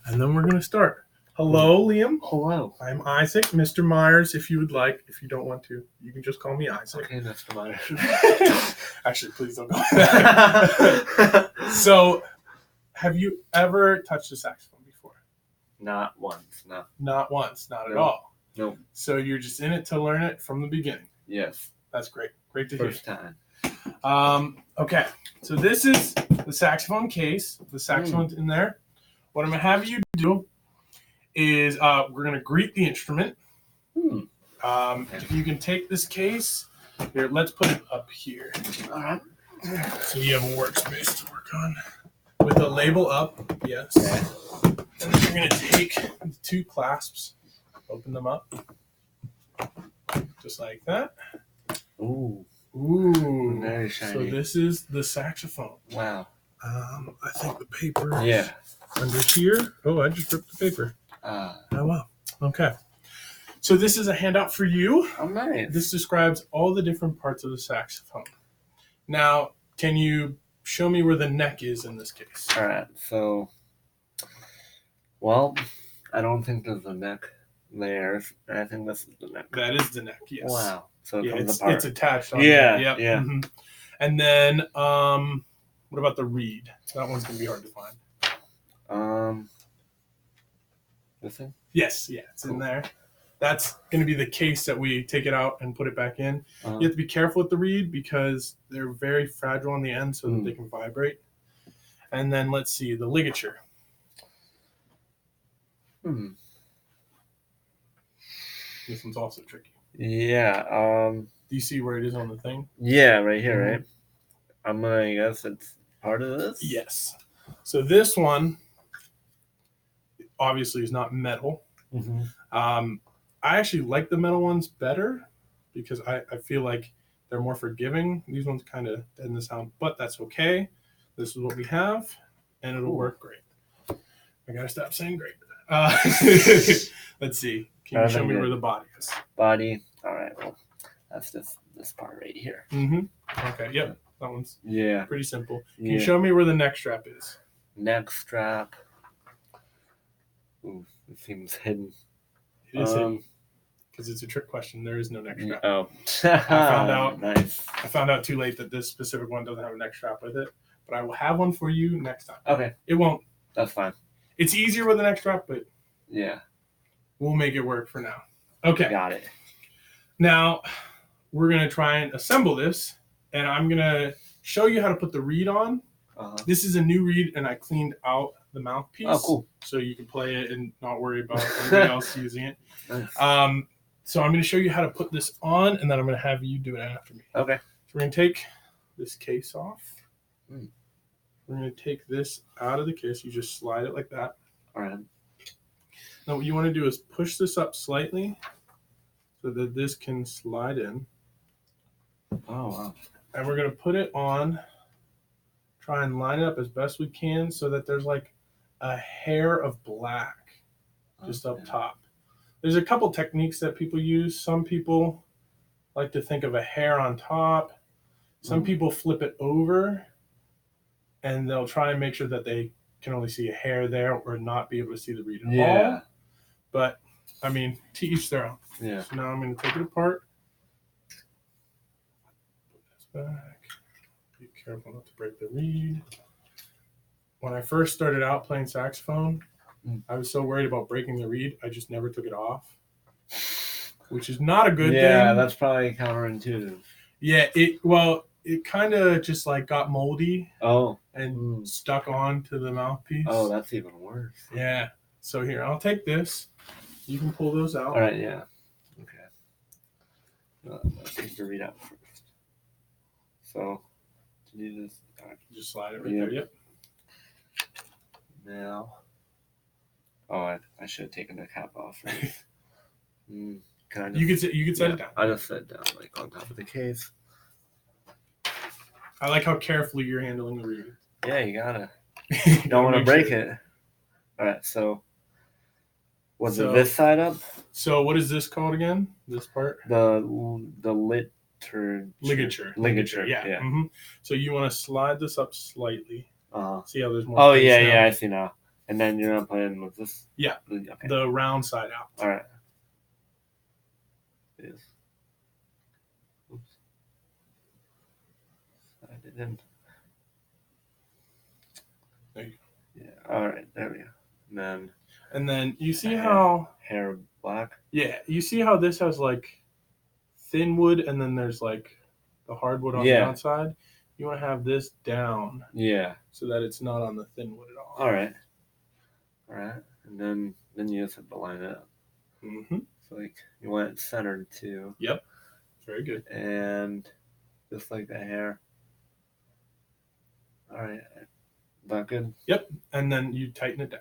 and then we're going to start. Hello, Liam. Hello. I'm Isaac, Mr. Myers, if you would like. If you don't want to, you can just call me Isaac. Okay, Mr. Myers. Actually, please don't go with that. So, have you ever touched a saxophone before? Not once, no. Not once, not at No. all. Nope. So you're just in it to learn it from the beginning. Yes. That's great. Great to hear. First time. Okay, so this is the saxophone case. The saxophone's in there. What I'm going to have you do is we're going to greet the instrument. If you can take this case, here, let's put it up here. All right. So you have a workspace to work on. With the label up, yes. Okay. And then you're going to take the two clasps, open them up, just like that. Ooh. Ooh. Very shiny. So this is the saxophone. Wow. I think the paper Yeah. under here. Oh, I just ripped the paper. Oh, wow. Okay. So this is a handout for you. oh, nice. This describes all the different parts of the saxophone. Now, can you show me where the neck is in this case? All right. So, well, I don't think there's a neck there. I think this is the neck. That is the neck, yes. Wow. So it Yeah, comes apart. it's attached on Yeah, there. Yep. yeah. Mm-hmm. And then, what about the reed? That one's going to be hard to find. This thing? Yes, yeah, it's in there. That's going to be the case that we take it out and put it back in. You have to be careful with the reed because they're very fragile on the end so that they can vibrate. And then let's see, the ligature. This one's also tricky. Yeah. Do you see where it is on the thing? Yeah, right here, right? I'm gonna guess it's part of this. Yes. So this one obviously is not metal. I actually like the metal ones better because I feel like they're more forgiving. These ones kind of deaden the sound, but that's okay. This is what we have, and it'll work great. I gotta stop saying great. Let's see. Can you show me where the body is? Body. All right. Well, that's this part right here. Okay. Yep. That one's pretty simple. Can you Yeah. show me where the neck strap is? Neck strap. Ooh, it seems hidden. It is hidden because it's a trick question. There is no neck strap. Oh. I found out. Nice. I found out too late that this specific one doesn't have a neck strap with it, but I will have one for you next time. Okay. It won't. That's fine. It's easier with a neck strap, but yeah, we'll make it work for now. Okay. Got it. Now we're gonna try and assemble this, and I'm gonna show you how to put the reed on. This is a new reed, and I cleaned out the mouthpiece. Oh, cool. So you can play it and not worry about anybody else using it. Nice. So I'm going to show you how to put this on, and then I'm going to have you do it after me. Okay. So we're going to take this case off. We're going to take this out of the case. You just slide it like that. All right. Now what you want to do is push this up slightly so that this can slide in. Oh, wow. And we're going to put it on. Try and line it up as best we can so that there's like a hair of black just up top. There's a couple techniques that people use. Some people like to think of a hair on top. Some people flip it over and they'll try and make sure that they can only see a hair there or not be able to see the reed at all. But, I mean, to each their own. Yeah. So now I'm going to take it apart. Put this back. Be careful not to break the reed. When I first started out playing saxophone, I was so worried about breaking the reed, I just never took it off, which is not a good thing. Yeah, that's probably counterintuitive. Yeah, it kind of just like got moldy and stuck on to the mouthpiece. Oh, that's even worse. Yeah. So here, I'll take this. You can pull those out. All right, yeah. Okay. Let's take the reed out first. So, to do this, just slide it right there. Yep. Now, I should have taken the cap off. Right? Can I just, you could set it down. I just set it down like on top of the case. I like how carefully you're handling the reed. Yeah, you gotta. You don't want to break it. All right, so was it this side up? So what is this called again? This part? The ligature. Ligature. Yeah. So you want to slide this up slightly. Uh-huh. See how there's more. Oh yeah, I see now. And then you're gonna put in with this. Yeah. Okay. The round side out. All right. Yes. Oops. I didn't. There you go. Yeah. All right. There we go. And then you see how hair black. Yeah. You see how this has like thin wood, and then there's like the hardwood on the outside. You want to have this down. Yeah. So that it's not on the thin wood at all. All right. All right. And then you just have to line it up. Mm-hmm. So like you want it centered too. Yep. Very good. And just like the hair. All right. That good? Yep. And then you tighten it down.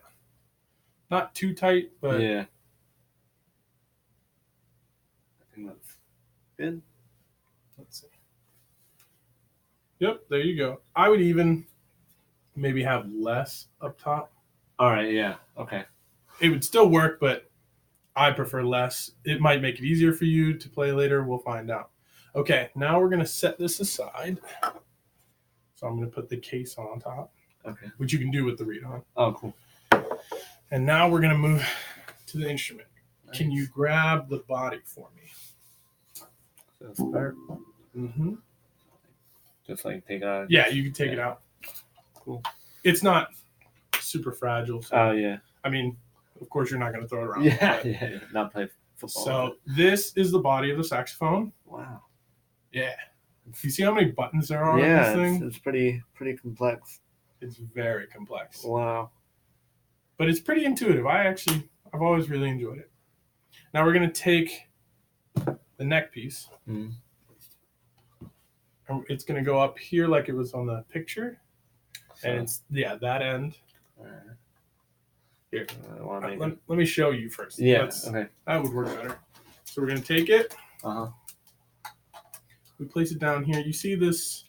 Not too tight, but yeah. I think that's good. Let's see. Yep, there you go. I would even maybe have less up top. All right, yeah. Okay. It would still work, but I prefer less. It might make it easier for you to play later. We'll find out. Okay, now we're going to set this aside. So I'm going to put the case on top. Okay. Which you can do with the reed on. Oh, cool. And now we're going to move to the instrument. Nice. Can you grab the body for me? So start. Mm-hmm. Just like take it out. Yeah, you can take it out. Cool. It's not super fragile. So, oh, yeah. I mean, of course, you're not going to throw it around. Yeah. Not play football. So this is the body of the saxophone. Wow. Yeah. You see how many buttons there are on this thing? It's pretty complex. It's very complex. Wow. But it's pretty intuitive. I've always really enjoyed it. Now we're going to take the neck piece. Mm-hmm. And it's going to go up here like it was on the picture. So, and it's, that end. All right. Here. Let me show you first. Yeah, okay. That would work better. So we're going to take it. Uh-huh. We place it down here. You see this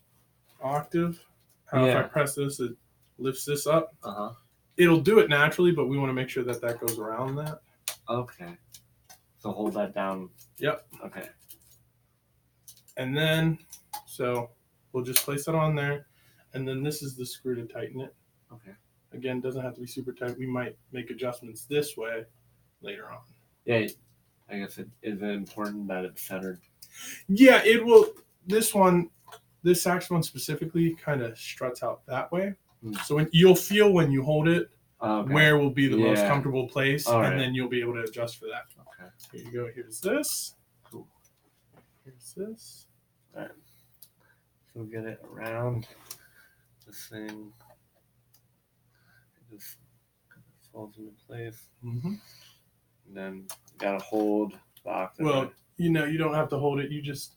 octave? How if I press this, it lifts this up. Uh-huh. It'll do it naturally, but we want to make sure that goes around that. Okay. So hold that down. Yep. Okay. And then, so we'll just place it on there. And then this is the screw to tighten it. Okay. Again, doesn't have to be super tight. We might make adjustments this way later on. Yeah, I guess is it important that it's centered? Yeah, it will. This saxophone specifically kind of struts out that way. So you'll feel when you hold it where will be the most comfortable place, and then you'll be able to adjust for that. Okay. Here you go. Here's this. Cool. Here's this. All right. So we'll get it around this thing. It just falls into place. Mm-hmm. And then you gotta hold the octave. Well, you don't have to hold it. You just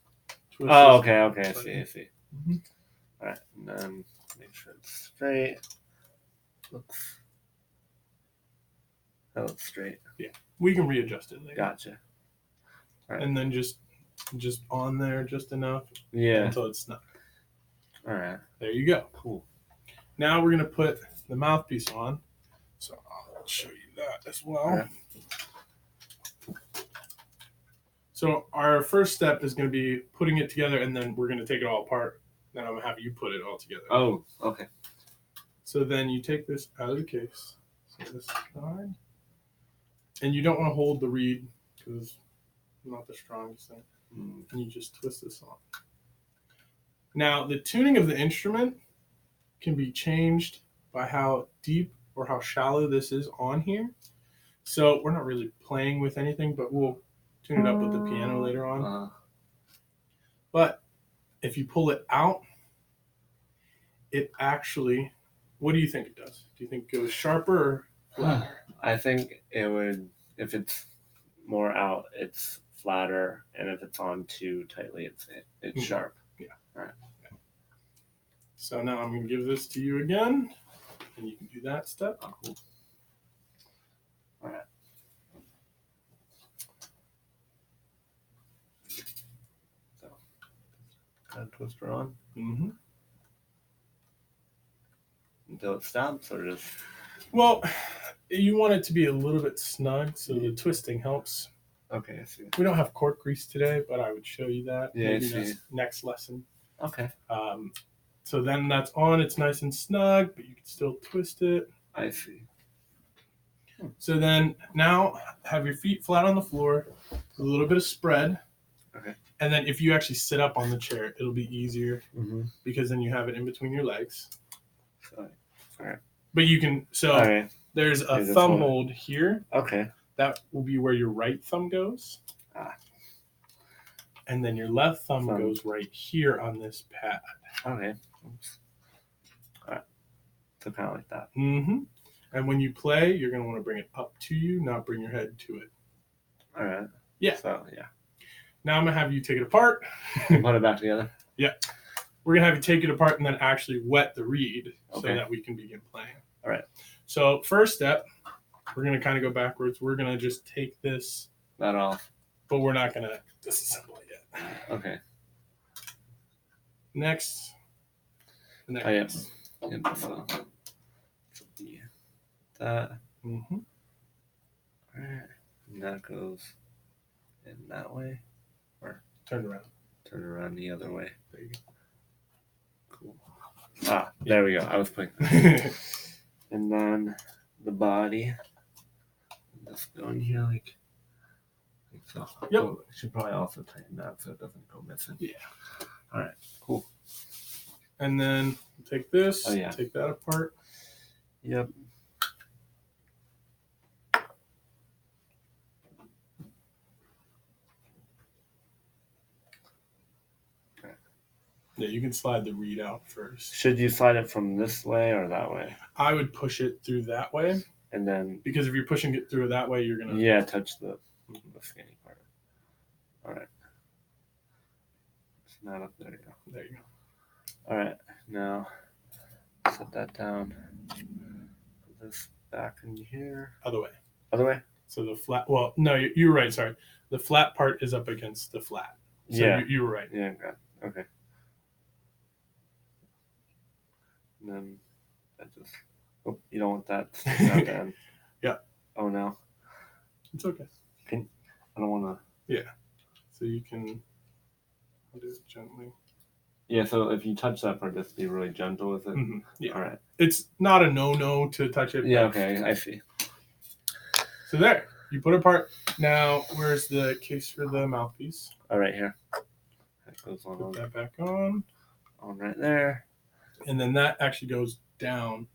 twist. Oh, okay. I see. Mm-hmm. All right, and then make sure it's straight. Looks straight. Yeah, we can readjust it later. Gotcha. Right. And then just on there just enough. Yeah. Until it's snug. All right. There you go. Cool. Now we're gonna put the mouthpiece on. So I'll show you that as well. Right. So our first step is going to be putting it together, and then we're going to take it all apart. Then I'm going to have you put it all together. Oh, okay. So then you take this out of the case. So this side. And you don't want to hold the reed because it's not the strongest thing. And you just twist this on. Now, the tuning of the instrument can be changed by how deep or how shallow this is on here. So we're not really playing with anything, but we'll tune it up with the piano later on. But if you pull it out, it actually, what do you think it does? Do you think it goes sharper or flatter? I think it would, if it's more out, it's flatter, and if it's on too tightly, it's sharp. Yeah. All right. Okay. So now I'm going to give this to you again, and you can do that step. Oh, cool. All right. So, kind of twist her on. Mm-hmm. Until it stops, or just? Well, you want it to be a little bit snug, so the twisting helps. Okay, I see. We don't have cork grease today, but I would show you that. Yeah, maybe I see. Next lesson. Okay. So then that's on. It's nice and snug, but you can still twist it. I see. So then now have your feet flat on the floor, a little bit of spread. Okay. And then if you actually sit up on the chair, it'll be easier because then you have it in between your legs. So, all right. But you can, so All right. there's a Here's a thumb photo. hold here. Okay. That will be where your right thumb goes. And then your left thumb goes right here on this pad. Okay. Oops. All right. So kind of like that. Mm-hmm. And when you play, you're going to want to bring it up to you, not bring your head to it. All right. Yeah. So, yeah. Now I'm going to have you take it apart. Put it back together? Yeah. We're going to have you take it apart and then actually wet the reed so Okay. that we can begin playing. All right. So first step, we're going to kind of go backwards. We're going to just take this. That off. But we're not going to disassemble it yet. Okay. Next. The next. Oh, yes. Yeah, so be that. Mm-hmm. All right. And that goes in that way. Or turn around. Turn around the other way. There you go. Cool. Ah, there we go. I was putting. And then the body. Just go in here like so. Yep. Oh, I should probably also tighten that so it doesn't go missing. Yeah. All right. Cool. And then take this. Oh, yeah. Take that apart. Yep. Yeah, you can slide the reed out first. Should you slide it from this way or that way? I would push it through that way. And then. Because if you're pushing it through that way, you're going to. Yeah, touch the skinny part. All right. It's not up there. You go. There you go. All right. Now, set that down. Put this back in here. Other way. Other way? So the flat. Well, no, you were right. Sorry. The flat part is up against the flat. So yeah. You were right. Yeah, okay. And then that just. Oh, you don't want that sticking out the end. Yeah. Oh, no. It's okay. I don't want to. Yeah. So you can do it gently. Yeah, so if you touch that part, just be really gentle with it. Mm-hmm. Yeah. All right. It's not a no to touch it. Yeah, okay. I see. So there. You put it apart. Now, where's the case for the mouthpiece? All right, here. That goes on. Put that back on. On right there. And then that actually goes down.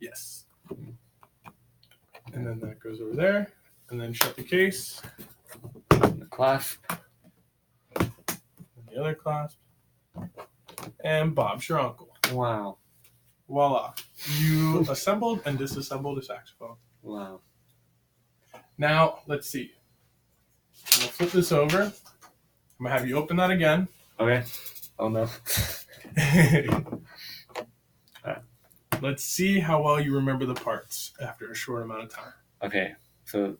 Yes. And then that goes over there. And then shut the case. And the clasp. And the other clasp. And Bob's your uncle. Wow. Voila. You assembled and disassembled a saxophone. Wow. Now, let's see. I'm going to flip this over. I'm going to have you open that again. Okay. Oh, no. Right. Let's see how well you remember the parts after a short amount of time. Okay. So,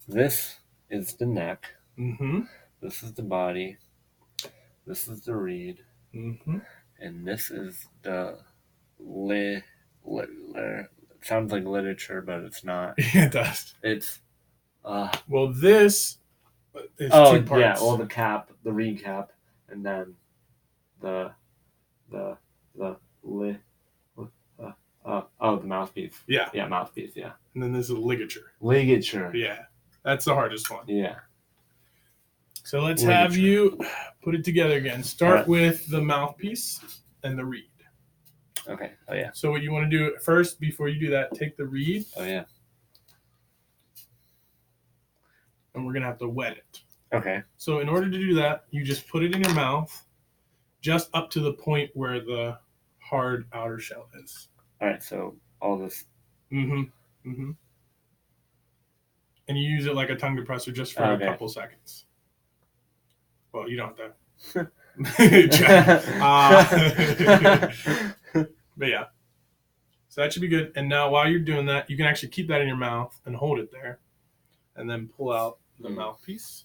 this is the neck. Mm-hmm. This is the body. This is the reed. Mm-hmm. And this is the it sounds like literature, but it's not. It does. It's well, this is 2 parts. Yeah, well, the cap, the reed cap, and then the mouthpiece. Yeah. Yeah, mouthpiece, yeah. And then there's a ligature. Ligature. Yeah. That's the hardest one. Yeah. So let's have you put it together again. Start with the mouthpiece and the reed. Okay. Oh, yeah. So what you want to do first, before you do that, take the reed. Oh, yeah. And we're going to have to wet it. Okay. So in order to do that, you just put it in your mouth just up to the point where the hard outer shell is. All right. So all this. Mm-hmm. Mm-hmm. And you use it like a tongue depressor just for a couple seconds. Well, you don't have to. But yeah. So that should be good. And now while you're doing that, you can actually keep that in your mouth and hold it there. And then pull out the mouthpiece.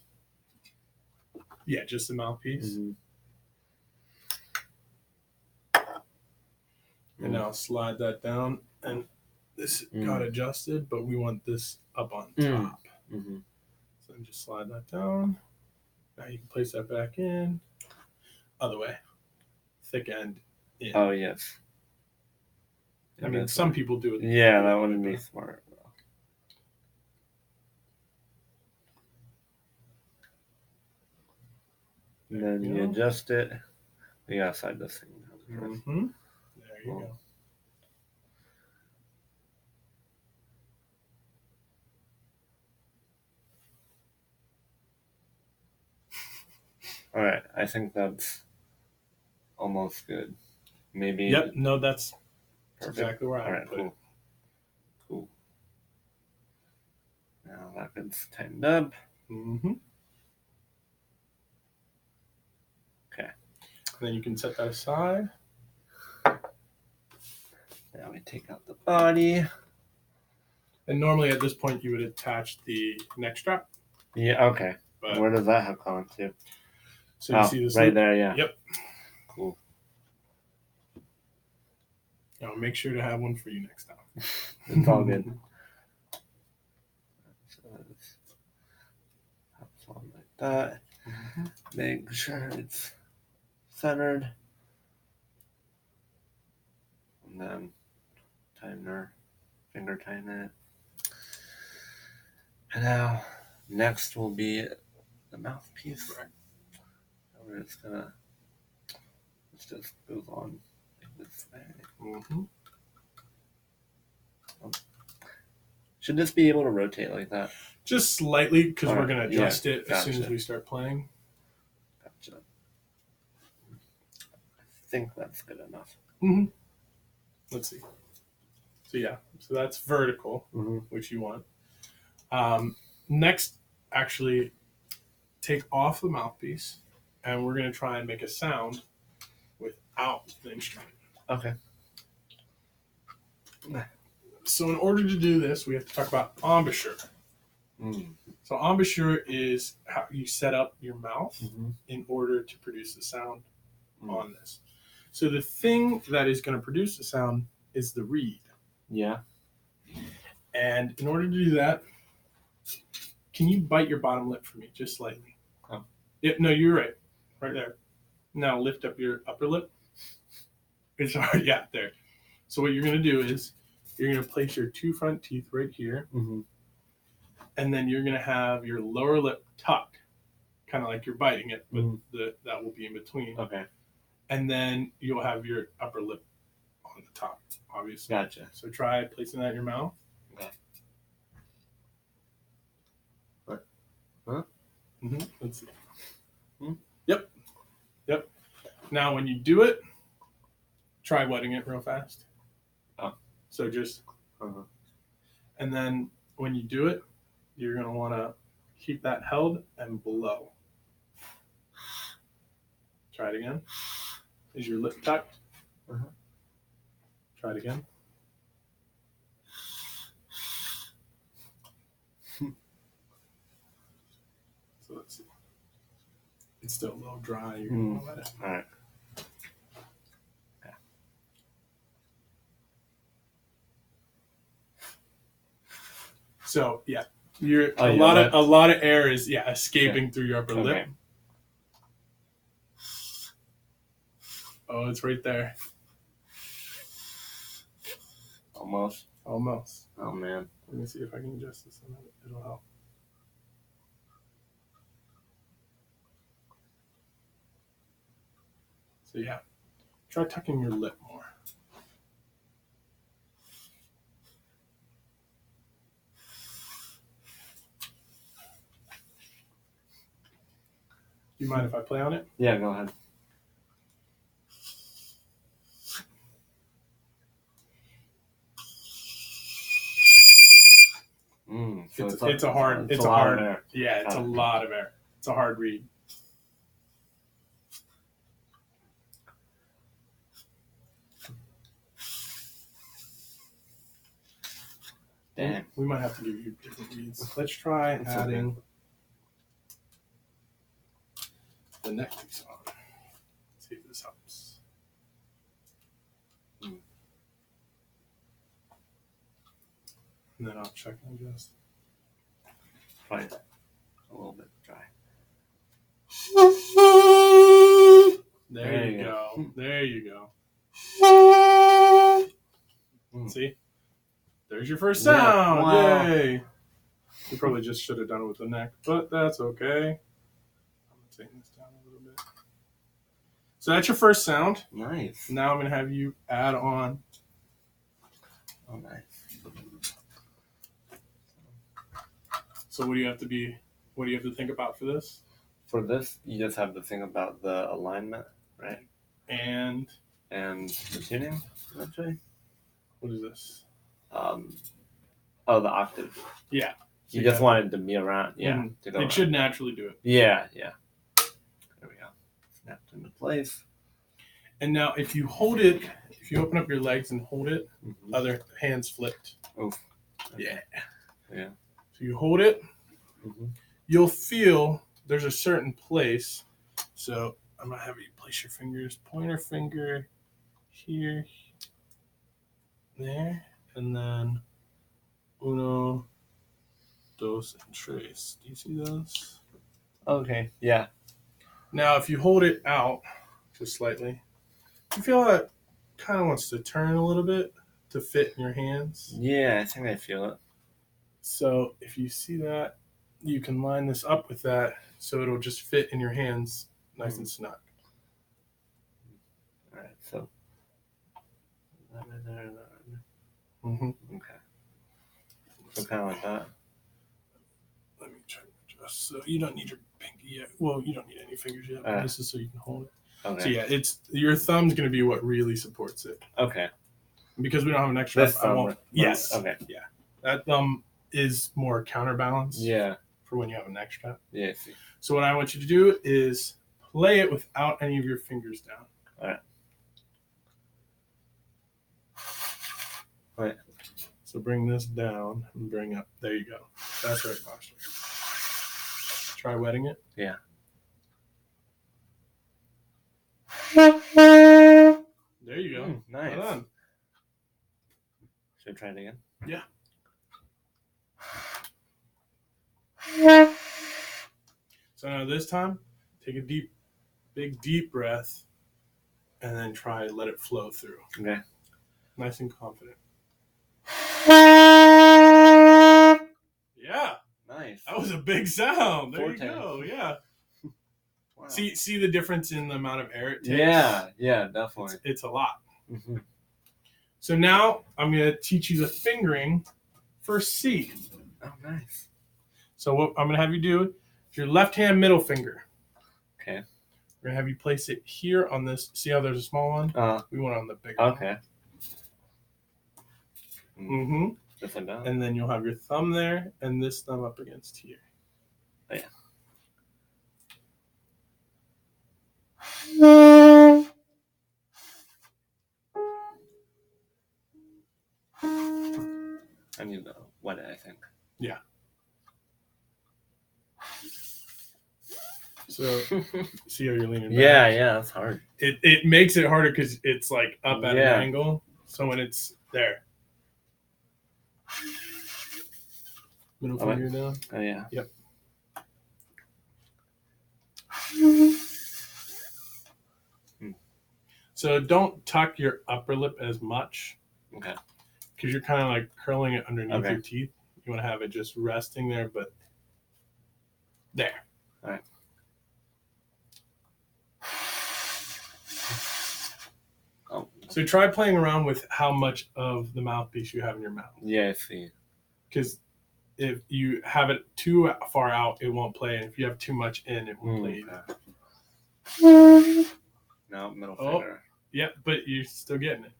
Yeah, just the mouthpiece. Mm-hmm. And now slide that down. And this got adjusted, but we want this up on top. Mm-hmm. So then just slide that down. Now you can place that back in. Other way. Thick end in. Oh, yes. I mean, some people do it. Yeah, that wouldn't be smart. And then you adjust it. We gotta slide this thing down. Mm-hmm. There you go. All right, I think that's almost good. Maybe. Yep. No, that's Perfect. exactly where I All right, put it. Cool. Now that gets tightened up. Mm-hmm. Okay. Then you can set that aside. Now we take out the body. And normally at this point you would attach the neck strap. Yeah. Okay. But where does that hook on to? so you see this right loop? there. Yeah. Yep. Cool. I'll make sure to have one for you next time. It's all good. So that's on like that. Mm-hmm. Make sure it's centered. And then finger tighten it. And now, next will be the mouthpiece. Right. We're just gonna, it just goes on like this way. Mm-hmm. Should this be able to rotate like that? Just slightly, because we're going to Yeah, adjust it as soon as gotcha. we start playing. Gotcha. I think that's good enough. Mm-hmm. Let's see. So yeah, so that's vertical, Mm-hmm. which you want. Next, actually, take off the mouthpiece, and we're going to try and make a sound without the instrument. Okay. So in order to do this, we have to talk about embouchure. Mm. So embouchure is how you set up your mouth Mm-hmm. in order to produce the sound on this. So the thing that is going to produce the sound is the reed. Yeah. And in order to do that, can you bite your bottom lip for me, just slightly? Oh. Yeah, no, you're right. Right there. Now lift up your upper lip. It's hard. Yeah, there. So what you're going to do is you're going to place your two front teeth right here. Mm-hmm. And then you're going to have your lower lip tucked, kind of like you're biting it, but that will be in between. Okay. And then you'll have your upper lip on the top, obviously. Gotcha. So try placing that in your mouth. Okay. What? Huh? Mm-hmm. Let's see. Hmm? Yep. Now, when you do it, try wetting it real fast. Oh. So just, Uh-huh. and then when you do it, you're going to want to keep that held and blow. Try it again. Is your lip tucked? Uh-huh. Try it again. So let's see. It's still a little dry. You're going to want to let it. All right. So yeah, you're Oh, a yeah, lot of air is escaping through your upper lip. Okay. Oh, it's right there. Almost. Almost. Oh man. Let me see if I can adjust this and it'll help. So yeah, try tucking your lip more. Do you mind if I play on it? Yeah, go ahead. So it's a hard air. Yeah, it's a lot of air. It's a hard read. Damn. We might have to give you different reads. Let's try adding the neck piece on. See if this helps. And then I'll check and adjust. Probably a little bit dry. There you go. There you go. See? There's your first sound. Wow. Yay. You probably just should have done it with the neck, but that's okay. I'm going to take this down a little bit. So that's your first sound. Nice. Now I'm going to have you add on. Oh, nice. So what do you have to think about for this? For this, you just have to think about the alignment, right? And the tuning, eventually. what is this? The octave. Yeah. You just wanted to be around. Yeah. Mhm. To go It around. should naturally do it. Yeah. There we go. Snapped into place. And now if you open up your legs and hold it, Mm-hmm. other hands flipped. Oh. Okay. Yeah. So you hold it, Mm-hmm. you'll feel there's a certain place. So I'm going to have you place your fingers, pointer finger here, there, and then uno, dos, and tres. Do you see those? Okay. Yeah. Now, if you hold it out just slightly, you feel it kind of wants to turn a little bit to fit in your hands. Yeah, I think I feel it. So if you see that, you can line this up with that so it'll just fit in your hands nice and snug. All right, so. Mm-hmm. Okay. So kind of like that. Let me try to adjust. So you don't need your pinky yet. Well, you don't need any fingers yet. This is so you can hold it. Okay. So yeah, it's your thumb's going to be what really supports it. Okay. Because we don't have an extra. This thumb. Yes. Okay. Yeah. That thumb is more counterbalance. Yeah. For when you have a neck strap. Yeah. I see. So what I want you to do is play it without any of your fingers down. All right. All right. So bring this down and bring up. There you go. That's right posture. Try wetting it. Yeah. There you go. Nice. Well done. Should I try it again? Yeah. So now this time, take a big deep breath, and then try to let it flow through. Okay. Nice and confident. Yeah. Nice. That was a big sound. There Forte. you go. Yeah. Wow. See the difference in the amount of air it takes? Yeah, definitely. It's a lot. Mm-hmm. So now I'm going to teach you the fingering for C. Oh, nice. So what I'm going to have you do is your left hand middle finger. Okay. We're going to have you place it here on this. See how there's a small one? We want it on the big one. Okay. Mm-hmm. Just like that. And then you'll have your thumb there and this thumb up against here. Oh, yeah. I need to wet it, I think. Yeah. So, see how you're leaning back? Yeah, that's hard. It makes it harder because it's like up at an Yeah. angle. So when it's there. Middle Okay. finger down. Oh, yeah. Yep. So don't tuck your upper lip as much. Okay. Because you're kind of like curling it underneath Okay. your teeth. You want to have it just resting there, but there. All right. Oh. So try playing around with how much of the mouthpiece you have in your mouth. Yeah, I see. Because if you have it too far out, it won't play. And if you have too much in, it won't play either. No, middle Oh. finger. Yep, but you're still getting it.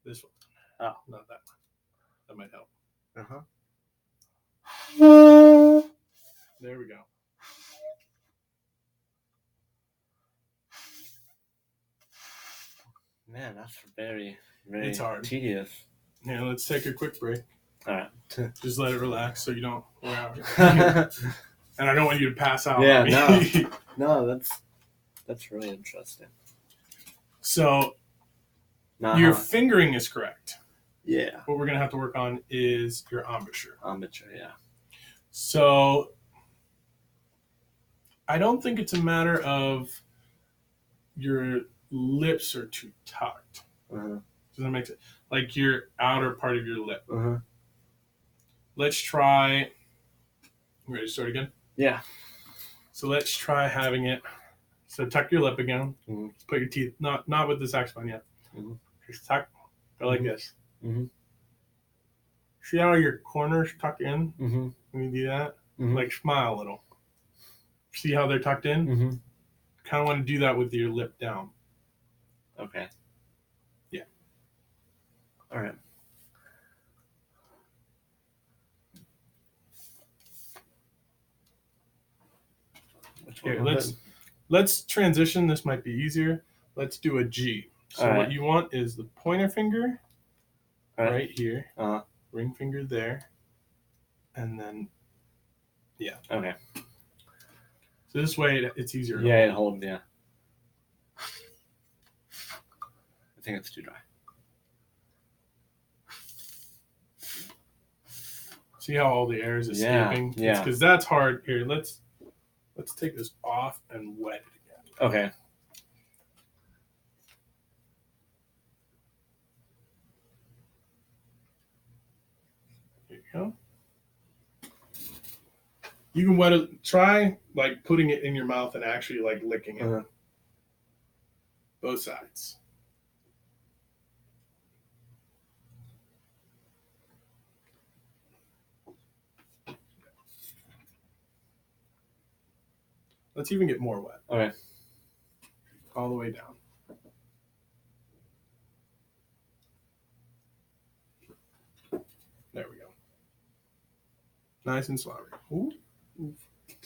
This one. Oh. Not that one. That might help. Uh-huh. There we go. Man, that's very, very It's hard. tedious. Now let's take a quick break. All right. Just let it relax so you don't wear out. And I don't want you to pass out. Yeah, no, that's really interesting. So Now, your fingering is correct. yeah, What we're going to have to work on is your embouchure. embouchure, yeah. So I don't think it's a matter of your lips are too tucked. Uh-huh. Does that make sense? Like your outer part of your lip. Uh-huh. Let's try. You ready to start again? Yeah. So let's try having it. So tuck your lip again. Mhm. Put your teeth, not with the saxophone yet. Mhm. Just tuck. Go like Mhm. this. Mm-hmm. See how your corners tuck in Mm-hmm. when you do that? Mm-hmm. Like smile a little. See how they're tucked in? Mm-hmm. Kind of want to do that with your lip down. Okay. Yeah. All right. Which Here, one was it? let's transition. This might be easier. Let's do a G. So All what right. you want is the pointer finger All right. right here, Uh-huh. ring finger there, and then Okay. so this way it's easier. Yeah, it hold. Yeah. I think it's too dry. See how all the air is Yeah, escaping? yeah. Because that's hard. Here, let's take this off and wet it again. Okay. Here you go. You can wet it. Try like putting it in your mouth and actually like licking it. Uh-huh. Both sides. Let's even get more wet. Okay. All the way down. There we go. Nice and slobbery. Ooh.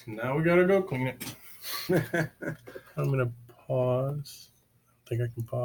Now we gotta go clean it. I'm gonna pause. I think I can pause.